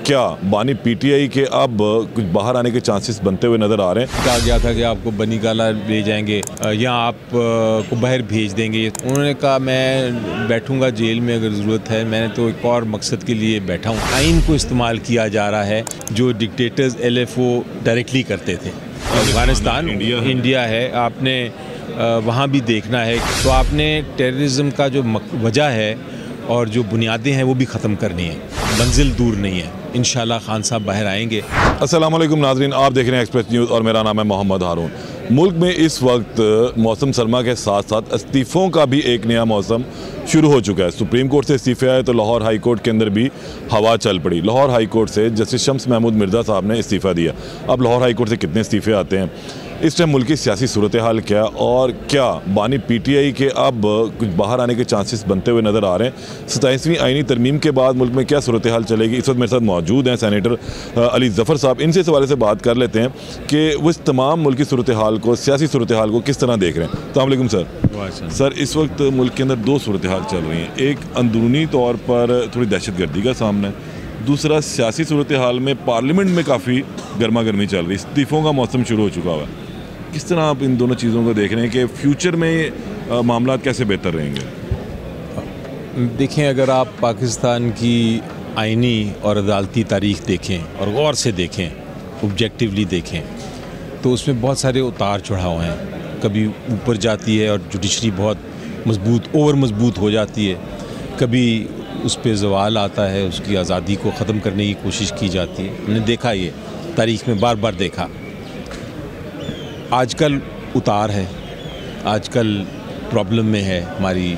क्या बानी पीटीआई के अब कुछ बाहर आने के चांसेस बनते हुए नजर आ रहे हैं? कहा गया था कि आपको बनी गाला ले जाएंगे या आप को बाहर भेज देंगे। उन्होंने कहा मैं बैठूंगा जेल में अगर ज़रूरत है। मैंने तो एक और मकसद के लिए बैठा हूँ। आइन को इस्तेमाल किया जा रहा है जो डिक्टेटर्स LFO डायरेक्टली करते थे। अफगानिस्तान इंडिया है, आपने वहाँ भी देखना है। तो आपने टेररिज्म का जो वजह है और जो बुनियादें हैं वो भी ख़त्म करनी है। मंजिल दूर नहीं है, इंशाल्लाह खान साहब बाहर आएंगे। अस्सलाम वालेकुम नाज़रीन, आप देख रहे हैं एक्सप्रेस न्यूज़ और मेरा नाम है मोहम्मद हारून। मुल्क में इस वक्त मौसम सरमा के साथ साथ इस्तीफ़ों का भी एक नया मौसम शुरू हो चुका है। सुप्रीम कोर्ट से इस्तीफ़े आए तो लाहौर हाई कोर्ट के अंदर भी हवा चल पड़ी। लाहौर हाई कोर्ट से जस्टिस शम्स महमूद मिर्ज़ा साहब ने इस्तीफ़ा दिया। अब लाहौर हाई कोर्ट से कितने इस्तीफ़े आते हैं, इस टाइम मुल्क की सियासी सूरत हाल क्या, और क्या बानी पीटीआई के अब कुछ बाहर आने के चांसेस बनते हुए नज़र आ रहे हैं? 27वीं आईनी तरमीम के बाद मुल्क में क्या सूरत हाल चलेगी? इस वक्त मेरे साथ मौजूद हैं सैनेटर अली ज़फ़र साहब। इनसे इस हवाले से बात कर लेते हैं कि वो इस तमाम मुल्क की सूरत हाल को, सियासी सूरत हाल को किस तरह देख रहे हैं। अस्सलाम वालेकुम सर। सर, इस वक्त मुल्क के अंदर दो सूरत हाल चल रही हैं। एक अंदरूनी तौर पर थोड़ी दहशत गर्दी का सामना है, दूसरा सियासी सूरत हाल में पार्लियामेंट में काफ़ी गर्मा गर्मी चल रही है। इस्तीफ़ों का मौसम शुरू हो चुका हुआ है। किस तरह आप इन दोनों चीज़ों को देख रहे हैं कि फ्यूचर में मामला कैसे बेहतर रहेंगे? देखें, अगर आप पाकिस्तान की आइनी और अदालती तारीख देखें और गौर से देखें, ऑब्जेक्टिवली देखें, तो उसमें बहुत सारे उतार चढ़ाव हैं। कभी ऊपर जाती है और जुडिशरी बहुत मजबूत, ओवर मजबूत हो जाती है। कभी उस पर ज़वाल आता है, उसकी आज़ादी को ख़त्म करने की कोशिश की जाती है। हमने देखा, ये तारीख में बार बार देखा। आजकल उतार है, आजकल प्रॉब्लम में है हमारी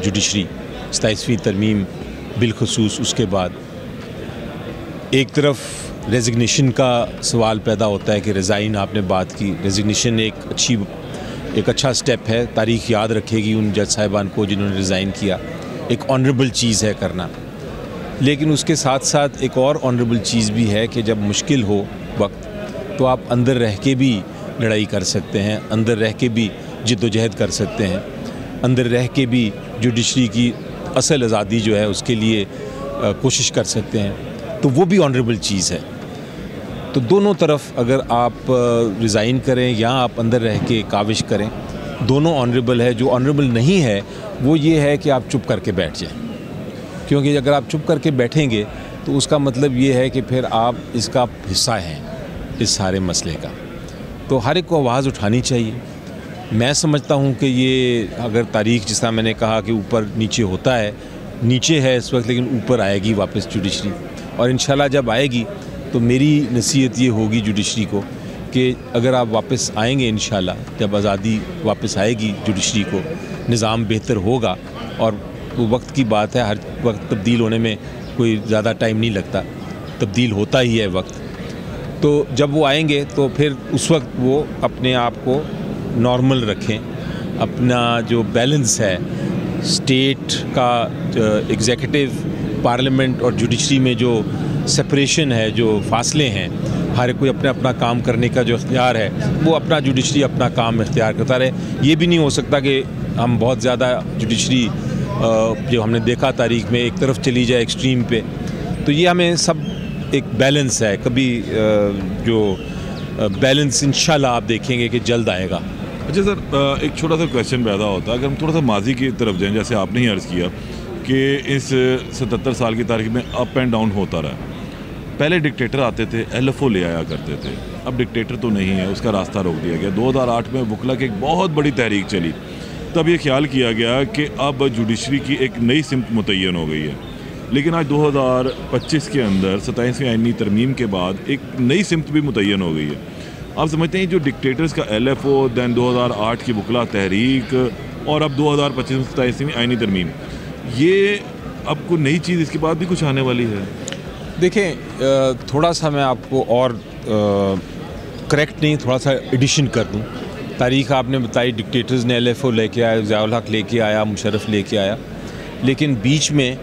जुडिशरी। 27वीं तरमीम बिलखसूस, उसके बाद एक तरफ रेजिग्नेशन का सवाल पैदा होता है कि रिज़ाइन, आपने बात की, रेजिग्नेशन एक अच्छा स्टेप है। तारीख़ याद रखेगी उन जज साहिबान को जिन्होंने रिज़ाइन किया। एक ऑनरेबल चीज़ है करना, लेकिन उसके साथ साथ एक और ऑनरेबल चीज़ भी है कि जब मुश्किल हो वक्त, तो आप अंदर रह के भी लड़ाई कर सकते हैं, अंदर रह के भी जिद्दोजहद कर सकते हैं, अंदर रह के भी जुडिशरी की असल आज़ादी जो है उसके लिए कोशिश कर सकते हैं। तो वो भी ऑनरेबल चीज़ है। तो दोनों तरफ अगर आप रिज़ाइन करें या आप अंदर रह के काविश करें, दोनों ऑनरेबल है। जो ऑनरेबल नहीं है वो ये है कि आप चुप करके बैठ जाएं, क्योंकि अगर आप चुप करके बैठेंगे तो उसका मतलब ये है कि फिर आप इसका हिस्सा हैं, इस सारे मसले का। तो हर एक को आवाज़ उठानी चाहिए। मैं समझता हूँ कि ये अगर तारीख़, जिस तरह मैंने कहा कि ऊपर नीचे होता है, नीचे है इस वक्त, लेकिन ऊपर आएगी वापस जुडिशरी। और इंशाल्लाह जब आएगी तो मेरी नसीहत ये होगी जुडिशरी को कि अगर आप वापस आएंगे, इंशाल्लाह जब आज़ादी वापस आएगी जुडिशरी को, निज़ाम बेहतर होगा। और वो वक्त की बात है, हर वक्त तब्दील होने में कोई ज़्यादा टाइम नहीं लगता, तब्दील होता ही है वक्त। तो जब वो आएंगे तो फिर उस वक्त वो अपने आप को नॉर्मल रखें। अपना जो बैलेंस है स्टेट का, एग्जीक्यूटिव, पार्लियामेंट और जुडिशरी में जो सेपरेशन है, जो फासले हैं, हर कोई अपना अपना काम करने का जो इख्तियार है, वो अपना जुडिशरी अपना काम इख्तियार करता रहे। ये भी नहीं हो सकता कि हम बहुत ज़्यादा जुडिशरी जो हमने देखा तारीख में एक तरफ चली जाए एक्सट्रीम पे। तो ये हमें सब एक बैलेंस है। कभी जो बैलेंस इंशाल्लाह आप देखेंगे कि जल्द आएगा। अच्छा सर, एक छोटा सा क्वेश्चन पैदा होता है, अगर हम थोड़ा सा माजी की तरफ जाएं, जैसे आपने ही अर्ज़ किया कि इस 77 साल की तारीख में अप एंड डाउन होता रहा। पहले डिक्टेटर आते थे, LFO ले आया करते थे। अब डिक्टेटर तो नहीं है, उसका रास्ता रोक दिया गया। 2008 में वकला की एक बहुत बड़ी तहरीक चली, तब ये ख्याल किया गया कि अब जुडिशरी की एक नई सिमत मुतय्यन हो गई है। लेकिन आज 2025 के अंदर 27वीं आईनी तरमीम के बाद एक नई सिमत भी मुतय्यन हो गई है। आप समझते हैं जो डिक्टेटर्स का LFO, दैन 2008 की वकला तहरीक और अब 2025 में 27वीं आईनी तरमीम, ये अब कोई नई चीज़ इसके बाद भी कुछ आने वाली है? देखें, थोड़ा सा मैं आपको और करेक्ट नहीं, थोड़ा सा एडिशन कर दूं। तारीख़ आपने बताई, डिक्टेटर्स ने LFO लेके आया, ज़िया-उल हक लेके आया, मुशर्रफ लेके आया। लेकिन बीच में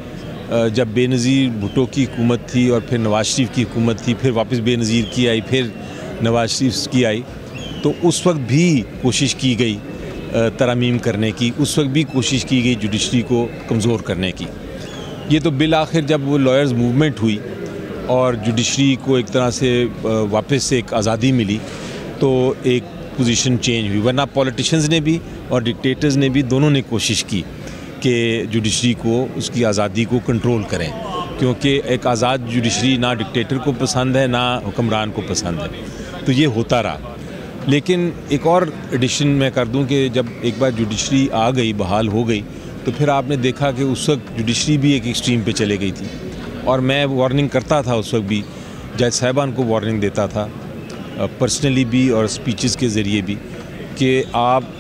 जब बेनज़ीर भुट्टो की हुकूमत थी और फिर नवाज शरीफ की हुकूमत थी, फिर वापस बेनज़ीर की आई, फिर नवाज शरीफ की आई, तो उस वक्त भी कोशिश की गई तरमीम करने की, उस वक्त भी कोशिश की गई जुडिशरी को कमज़ोर करने की। ये तो बिल आखिर जब वो लॉयर्स मूवमेंट हुई और जुडिशरी को एक तरह से वापस से एक आज़ादी मिली, तो एक पोजीशन चेंज हुई। वरना पॉलिटिशियंस ने भी और डिक्टेटर्स ने भी दोनों ने कोशिश की कि जुडिशरी को उसकी आज़ादी को कंट्रोल करें, क्योंकि एक आज़ाद जुडिशरी ना डिक्टेटर को पसंद है ना हुक्मरान को पसंद है, तो ये होता रहा। लेकिन एक और एडिशन मैं कर दूं कि जब एक बार जुडिशरी आ गई, बहाल हो गई, तो फिर आपने देखा कि उस वक्त जुडिशरी भी एक एक्सट्रीम पे चले गई थी। और मैं वार्निंग करता था उस वक्त भी, जज साहिबान को वार्निंग देता था पर्सनली भी और स्पीचेस के ज़रिए भी, कि आप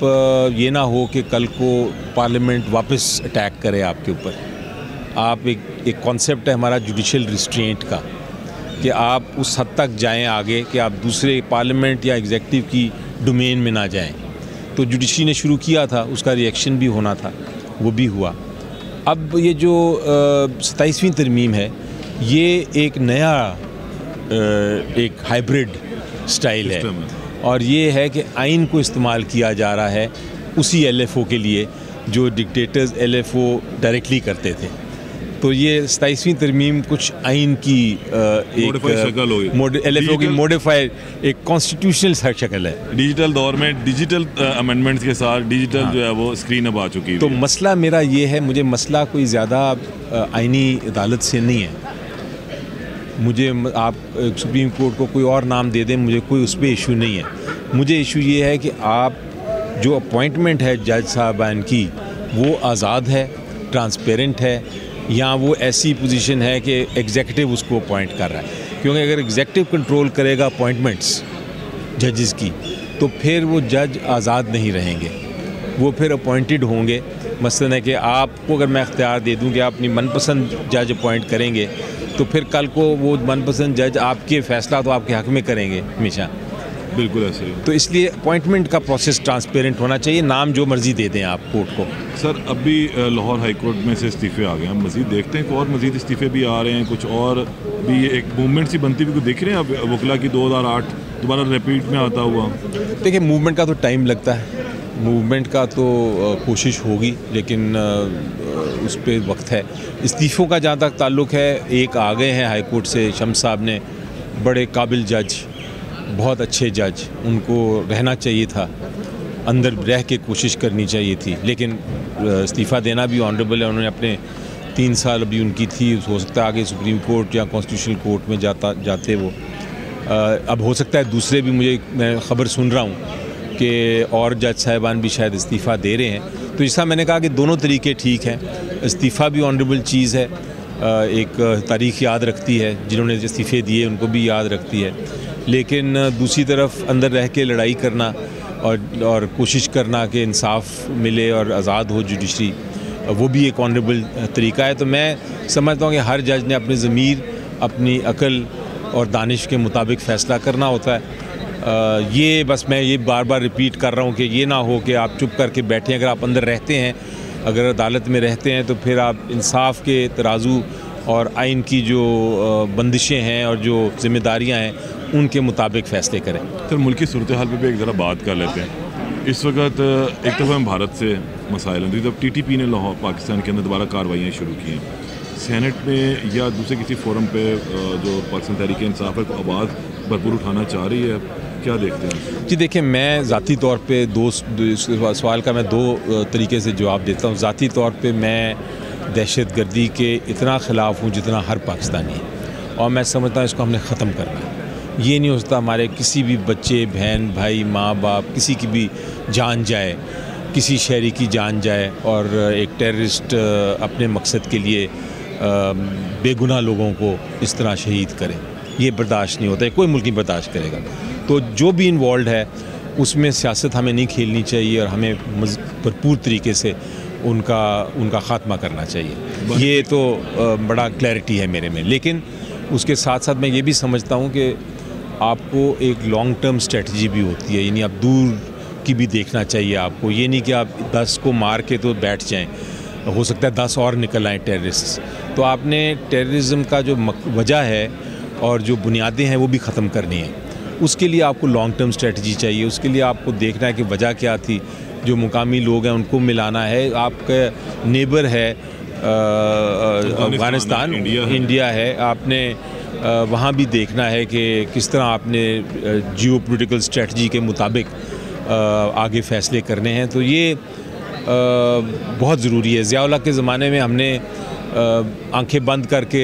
ये ना हो कि कल को पार्लियामेंट वापस अटैक करे आपके ऊपर। आप एक कॉन्सेप्ट है हमारा जुडिशल रिस्ट्रेंट का, कि आप उस हद तक जाएं आगे कि आप दूसरे पार्लियामेंट या एग्जीक्यूटिव की डोमेन में ना जाएं। तो जुडिशरी ने शुरू किया था, उसका रिएक्शन भी होना था, वो भी हुआ। अब ये जो 27वीं तरमीम है, ये एक नया एक हाइब्रिड स्टाइल है, और ये है कि आइन को इस्तेमाल किया जा रहा है उसी LFO के लिए जो डिक्टेटर्स LFO डायरेक्टली करते थे। तो ये 27वीं तरमीम कुछ आइन की एक LFO की मॉडिफाइड एक कॉन्स्टिट्यूशनल शक्ल है। डिजिटल दौर में डिजिटल अमेंडमेंट्स के साथ डिजिटल जो है वो स्क्रीन अब आ चुकी है। तो मसला मेरा ये है, मुझे मसला कोई ज़्यादा आइनी अदालत से नहीं है। मुझे आप सुप्रीम कोर्ट को कोई और नाम दे दें, मुझे कोई उस पर इशू नहीं है। मुझे इशू ये है कि आप जो अपॉइंटमेंट है जज साहबान की, वो आज़ाद है, ट्रांसपेरेंट है, या वो ऐसी पोजीशन है कि एग्जीक्यूटिव उसको अपॉइंट कर रहा है। क्योंकि अगर एग्जीक्यूटिव कंट्रोल करेगा अपॉइंटमेंट्स जजेस की, तो फिर वो जज आज़ाद नहीं रहेंगे, वो फिर अपॉइंटेड होंगे। मसलन है कि आपको अगर मैं इख्तियार दे दूं कि आप अपनी मनपसंद जज अपॉइंट करेंगे, तो फिर कल को वो मनपसंद जज आपके फ़ैसला तो आपके हक़ में करेंगे हमेशा। बिल्कुल ऐसे ही। तो इसलिए अपॉइंटमेंट का प्रोसेस ट्रांसपेरेंट होना चाहिए, नाम जो मर्जी दे दें आप कोर्ट को। सर, अभी लाहौर हाई कोर्ट में से इस्तीफ़े आ गए हैं, मज़ीद देखते हैं कि और मज़ीद इस्तीफ़े भी आ रहे हैं, कुछ और भी एक मूवमेंट सी बनती हुई देख रहे हैं अब वकला की 2008 दोबारा रिपीट में आता हुआ। देखिए, मूवमेंट का तो टाइम लगता है, मूवमेंट का तो कोशिश होगी, लेकिन उस पर वक्त है। इस्तीफ़ों का जहाँ तक ताल्लुक़ है, एक आ गए हैं हाई कोर्ट से, शम्स साहब ने, बड़े काबिल जज, बहुत अच्छे जज, उनको रहना चाहिए था, अंदर रह के कोशिश करनी चाहिए थी, लेकिन इस्तीफ़ा देना भी ऑनरेबल है। उन्होंने अपने 3 साल अभी उनकी थी, हो सकता है आगे सुप्रीम कोर्ट या कॉन्स्टिट्यूशनल कोर्ट में जाते वो। अब हो सकता है दूसरे भी, मैं ख़बर सुन रहा हूँ कि और जज साहिबान भी शायद इस्तीफ़ा दे रहे हैं। तो जैसा मैंने कहा कि दोनों तरीके ठीक हैं, इस्तीफ़ा भी ऑनरेबल चीज़ है, एक तारीख़ याद रखती है, जिन्होंने इस्तीफ़े दिए उनको भी याद रखती है, लेकिन दूसरी तरफ अंदर रह के लड़ाई करना और कोशिश करना कि इंसाफ मिले और आज़ाद हो जुडिशरी, वो भी एक ऑनरेबल तरीका है। तो मैं समझता हूँ कि हर जज ने अपनी ज़मीर, अपनी अकल और दानिश के मुताबिक फ़ैसला करना होता है। ये बस मैं ये बार बार रिपीट कर रहा हूँ कि ये ना हो कि आप चुप करके बैठें। अगर आप अंदर रहते हैं, अगर अदालत में रहते हैं, तो फिर आप इंसाफ के तराजू और आइन की जो बंदिशें हैं और जो ज़िम्मेदारियाँ हैं, उनके मुताबिक फ़ैसले करें। सर, मुल्की सूरत हाल पर भी एक ज़रा बात कर लेते हैं। इस वक्त एक तरफ हम भारत से मसाइल हैं, दूसरी तरफ TTP ने लाहौर पाकिस्तान के अंदर दोबारा कार्रवाइयाँ शुरू की हैं। सेनेट में या दूसरे किसी फोरम पे जो पाकिस्तान तहरीक इंसाफ है को आवाज़ भरपूर उठाना चाह रही है, क्या देखते हैं? जी देखिए, मैं ज़ाती तौर पे सवाल का मैं 2 तरीके से जवाब देता हूँ। ज़ाती तौर पे मैं दहशतगर्दी के इतना ख़िलाफ़ हूँ जितना हर पाकिस्तानी है, और मैं समझता हूँ इसको हमने ख़त्म करना है। ये नहीं हो सकता हमारे किसी भी बच्चे, बहन, भाई, माँ बाप, किसी की भी जान जाए, किसी शहरी की जान जाए, और एक टेररिस्ट अपने मकसद के लिए बेगुनाह लोगों को इस तरह शहीद करे। ये बर्दाश्त नहीं होता है, कोई मुल्क नहीं बर्दाश्त करेगा। तो जो भी इन्वॉल्व है उसमें सियासत हमें नहीं खेलनी चाहिए, और हमें भरपूर तरीके से उनका ख़ात्मा करना चाहिए। ये तो बड़ा क्लैरिटी है मेरे में। लेकिन उसके साथ साथ मैं ये भी समझता हूँ कि आपको एक लॉन्ग टर्म स्ट्रेटजी भी होती है, यानी आप दूर की भी देखना चाहिए आपको। ये नहीं कि आप 10 को मार के तो बैठ जाएं, हो सकता है 10 और निकल आएँ टेररिस्ट। तो आपने टेररिज्म का जो वजह है और जो बुनियादें हैं वो भी ख़त्म करनी है। उसके लिए आपको लॉन्ग टर्म स्ट्रेटजी चाहिए। उसके लिए आपको देखना है कि वजह क्या थी, जो मुकामी लोग हैं उनको मिलाना है। आपका नेबर है अफ़गानिस्तान, इंडिया है, आपने वहाँ भी देखना है कि किस तरह आपने जियो पॉलिटिकल स्ट्रेटजी के मुताबिक आगे फ़ैसले करने हैं। तो ये बहुत ज़रूरी है। ज़िया-उल-हक़ के ज़माने में हमने आंखें बंद करके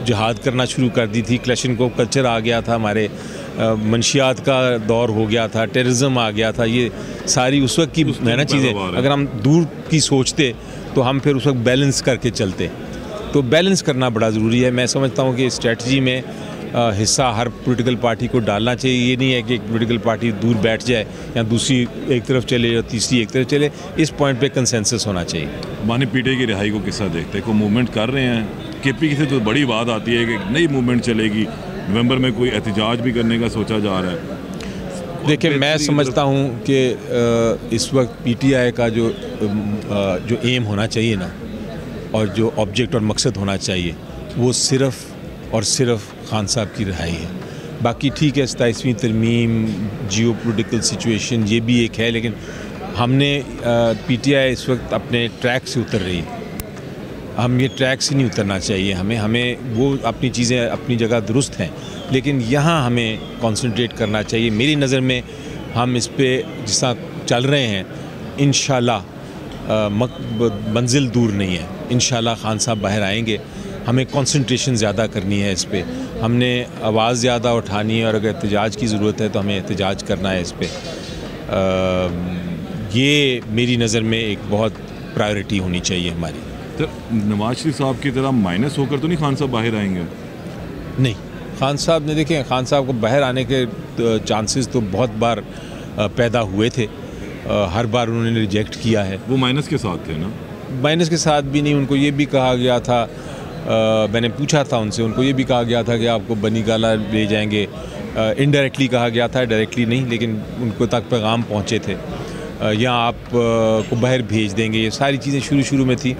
जिहाद करना शुरू कर दी थी। क्लैशनकोव कल्चर आ गया था, हमारे मंशियात का दौर हो गया था, टेररिज्म आ गया था। ये सारी उस वक्त की ना चीज़ें, अगर हम दूर की सोचते तो हम फिर उस वक्त बैलेंस करके चलते। तो बैलेंस करना बड़ा ज़रूरी है। मैं समझता हूँ कि स्ट्रेटजी में हिस्सा हर पॉलिटिकल पार्टी को डालना चाहिए। ये नहीं है कि एक पॉलिटिकल पार्टी दूर बैठ जाए या दूसरी एक तरफ चले या तीसरी एक तरफ चले। इस पॉइंट पे कंसेंसस होना चाहिए। बानी पीटीआई की रिहाई को किस तरह देखते हैं? कोई मूवमेंट कर रहे हैं? केपी से तो बड़ी बात आती है कि नई मूवमेंट चलेगी, नवंबर में कोई एहतजाज भी करने का सोचा जा रहा है। देखिए, मैं समझता हूँ कि इस वक्त पीटीआई का जो एम होना चाहिए ना, और जो ऑब्जेक्ट और मकसद होना चाहिए, वो सिर्फ़ और सिर्फ खान साहब की रिहाई है। बाकी ठीक है, 27वीं तरमीम, जियो पॉलिटिकल सिचुएशन, ये भी एक है, लेकिन हमने पीटीआई इस वक्त अपने ट्रैक से उतर रही है। हम ये ट्रैक से नहीं उतरना चाहिए। हमें वो अपनी चीज़ें अपनी जगह दुरुस्त हैं, लेकिन यहाँ हमें कंसंट्रेट करना चाहिए। मेरी नज़र में हम इस पे जिस तरह चल रहे हैं, इंशाल्लाह मंजिल दूर नहीं है। इंशाल्लाह खान साहब बाहर आएंगे। हमें कंसंट्रेशन ज़्यादा करनी है इस पे, हमने आवाज़ ज़्यादा उठानी है, और अगर एहतजाज की ज़रूरत है तो हमें एहतजाज करना है इस पे। ये मेरी नज़र में एक बहुत प्रायोरिटी होनी चाहिए हमारी। तो नवाज शरीफ साहब की तरह माइनस होकर तो नहीं खान साहब बाहर आएंगे? नहीं, खान साहब ने, देखें, खान साहब को बाहर आने के चांसेस तो बहुत बार पैदा हुए थे। हर बार उन्होंने रिजेक्ट किया है। वो माइनस के साथ थे ना? माइनस के साथ भी नहीं। उनको ये भी कहा गया था, मैंने पूछा था उनसे, उनको ये भी कहा गया था कि आपको बनी गाला ले जाएंगे। इनडायरेक्टली कहा गया था, डायरेक्टली नहीं, लेकिन उनको तक पैगाम पहुँचे थे, या आप को बाहर भेज देंगे। ये सारी चीज़ें शुरू में थी।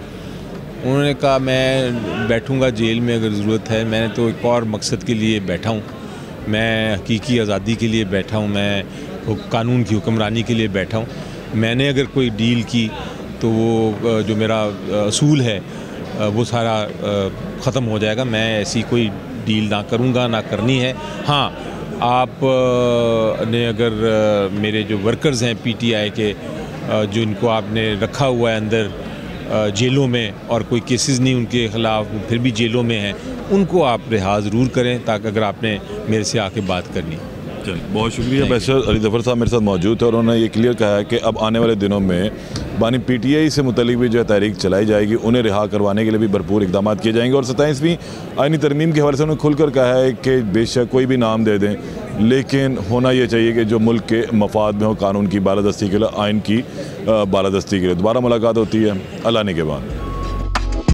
उन्होंने कहा मैं बैठूंगा जेल में अगर ज़रूरत है। मैंने तो एक और मकसद के लिए बैठा हूँ, मैं हकीकी आज़ादी के लिए बैठा हूँ, मैं कानून की हुक्मरानी के लिए बैठा हूँ। मैंने अगर कोई डील की तो वो जो मेरा असूल है वो सारा ख़त्म हो जाएगा। मैं ऐसी कोई डील ना करूँगा, ना करनी है। हाँ, आप ने अगर मेरे जो वर्कर्स हैं पीटीआई के, जो इनको आपने रखा हुआ है अंदर जेलों में, और कोई केसेस नहीं उनके ख़िलाफ़, फिर भी जेलों में हैं, उनको आप रिहा ज़रूर करें, ताकि अगर आपने मेरे से आके बात करनी। बहुत शुक्रिया। बैरिस्टर अली ज़फ़र साहब मेरे साथ मौजूद थे, और उन्होंने ये क्लियर कहा है कि अब आने वाले दिनों में बानी पीटीआई से मुतल्लिक़ भी जो है तहरीक चलाई जाएगी, उन्हें रिहा करवाने के लिए भी भरपूर इक़दाम किए जाएंगे। और 27वीं आईनी तरमीम के हवाले से उन्होंने खुलकर कहा है कि बेशक कोई भी नाम दे दें, लेकिन होना ये चाहिए कि जो मुल्क के मफाद में हो, कानून की बालादस्ती के लिए, आइन की बालादस्ती के लिए। दोबारा मुलाकात होती है अल्लाह ने के बाद।